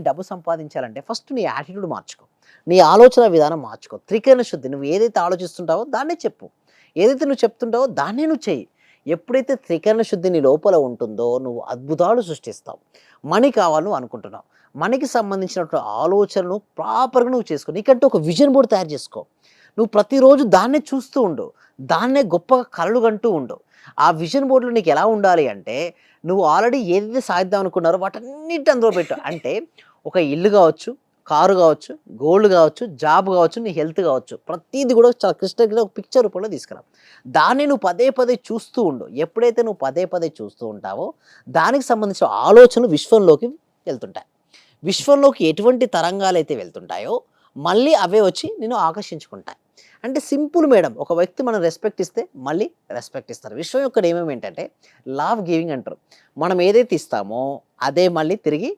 డబ్బు సంపాదించాలంటే ఫస్ట్ నీ యాటిట్యూడ్ మార్చుకో. నీ ఆలోచన విధానం మార్చుకో. త్రికరణ శుద్ధి. నువ్వు ఏదైతే ఆలోచిస్తుంటావో దాన్నే చెప్పు. ఏదైతే నువ్వు చెప్తుంటావో దాన్నే నువ్వు చెయ్యి. ఎప్పుడైతే త్రికరణ శుద్ధి నీ లోపల ఉంటుందో నువ్వు అద్భుతాలు సృష్టిస్తావు. మనీ కావాలి నువ్వు అనుకుంటున్నావు. మనీకి సంబంధించినటువంటి ఆలోచనలు ప్రాపర్‌గా నువ్వు చేసుకో. నీకంటూ ఒక విజన్ బోర్డ్ తయారు చేసుకో. నువ్వు ప్రతిరోజు దాన్నే చూస్తూ ఉండు. దాన్నే గొప్పగా కలలు కంటూ ఉండు. ఆ విజన్ బోర్డ్‌లో నీకు ఎలా ఉండాలి అంటే, నువ్వు ఆల్రెడీ ఏదైతే సాధిద్దాం అనుకున్నారో వాటన్నిటిని అందులో పెట్టు. అంటే ఒక ఇల్లు కావచ్చు, కారు కావచ్చు, గోల్డ్ కావచ్చు, జాబ్ కావచ్చు, నీ హెల్త్ కావచ్చు. ప్రతీది కూడా చాలా క్లిష్టంగా ఒక పిక్చర్ రూపంలో తీసుకురా. దాన్ని నువ్వు పదే పదే చూస్తూ ఉండు. ఎప్పుడైతే నువ్వు పదే పదే చూస్తూ ఉంటావో, దానికి సంబంధించిన ఆలోచనలు విశ్వంలోకి వెళ్తుంటాయి. విశ్వంలోకి ఎటువంటి తరంగాలైతే వెళ్తుంటాయో, మళ్ళీ అవే వచ్చి నిన్ను ఆకర్షించుకుంటాయి. అంటే సింపుల్ మేడం. ఒక వ్యక్తి మనం రెస్పెక్ట్ ఇస్తే మళ్ళీ రెస్పెక్ట్ ఇస్తారు. విశ్వం యొక్క నియమం ఏంటంటే లా ఆఫ్ గివింగ్ అంటారు. మనం ఏదైతే ఇస్తామో అదే మళ్ళీ తిరిగి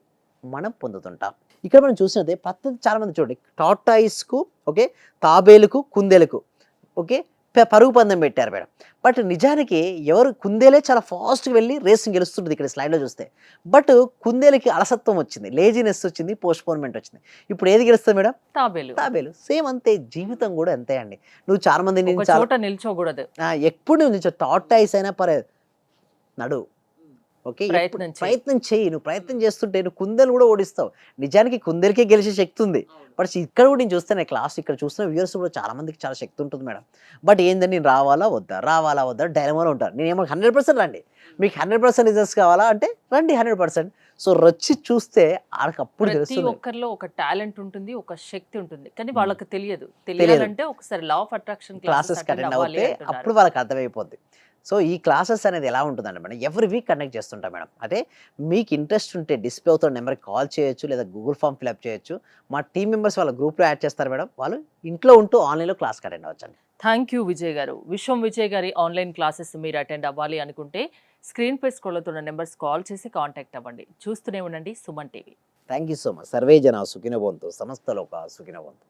మనం పొందుతుంటాం. ఇక్కడ మనం చూసినదే ప్రతి చాలామంది చూడండి టార్టాయిస్‌కు ఓకే, తాబేలుకు, కుందేలుకు ఓకే పరుగు పందెం పెట్టారు మేడం. బట్ నిజానికి ఎవరు కుందేలే చాలా ఫాస్ట్‌గా వెళ్ళి రేసింగ్ గెలుస్తుంటది ఇక్కడ స్లైడ్‌లో చూస్తే. బట్ కుందేలుకి అలసత్వం వచ్చింది, లేజినెస్ వచ్చింది, పోస్ట్‌పోన్‌మెంట్ వచ్చింది. ఇప్పుడు ఏది గెలుస్తది మేడం? తాబేలు. తాబేలు. సేమ్ అంతే జీవితం కూడా అంతే అండి. నువ్వు చాలా మంది ఒక నేను చాలా చోట నిల్చోకూడదు. ఎప్పుడు నువ్వు నిల్చో టార్టాయిస్ అయినా పర్లేదు నడువు. ఓకే. ప్రయత్నం చెయ్యి. ప్రయత్నం చెయ్యి. నువ్వు ప్రయత్నం చేస్తుంటే నువ్వు కుందేలుని కూడా ఓడిస్తావు. నిజానికి కుందేలుకే గెలిచే శక్తి ఉంది. బట్ ఇక్కడ కూడా నేను చూస్తాను క్లాస్ ఇక్కడ చూస్తున్న వ్యూవర్స్ కూడా చాలా మందికి చాలా శక్తి ఉంటుంది మేడం. బట్ ఏందని నేను రావాలా వద్దా? రావాలా వద్దా? డైలమాలో ఉంటారు. నేనేమో 100% రండి. మీకు 100% రిజల్ట్స్ కావాలా అంటే రండి 100%. సో రొచ్చి చూస్తే ఆళ్ళకప్పుడు ప్రతి తెలుస్తుంది. ఒక్కరిలో ఒక టాలెంట్ ఉంటుంది, ఒక శక్తి ఉంటుంది. కానీ వాళ్ళకి తెలియదు. తెలియాలంటే ఒకసారి లా ఆఫ్ అట్రాక్షన్ క్లాసెస్ క్లాసెస్‌కి అటెండ్ అటెండ్ అవ్వాలి అవుతే అంటున్నారు. అప్పుడు వాళ్ళకి అర్థమైపోద్ది. సో, ఈ క్లాసెస్ అనేది ఎలా ఉంటుందంటే మేడం ఎవ్రీ వీక్ కండక్ట్ చేస్తుంటాం మేడం. అదే మీకు ఇంట్రెస్ట్ ఉంటే డిస్‌ప్లే అవుతున్న నెంబర్‌కి కాల్ చేయొచ్చు లేదా గూగుల్ ఫార్మ్ ఫిలప్ చేయొచ్చు. మా టీమ్ మెంబర్స్ వాళ్ళ గ్రూప్‌లో యాడ్ చేస్తారు మేడం. వాళ్ళు ఇంట్లో ఉంటూ ఆన్‌లైన్‌లో క్లాస్‌కి అటెండ్ అవ్వచ్చండి. థ్యాంక్ యూ విజయ్ గారు. విశ్వం విజయ్ గారి ఆన్లైన్ క్లాసెస్ మీరు అటెండ్ అవ్వాలి అనుకుంటే స్క్రీన్‌పై స్క్రోల్ అవుతున్న నెంబర్స్ కాల్ చేసి కాంటాక్ట్ అవ్వండి. చూస్తూనే ఉండండి Suman TV. Thank you so much. Survey జనా సుఖినో భవంతు. సమస్త లోకా సుఖినో భవంతు.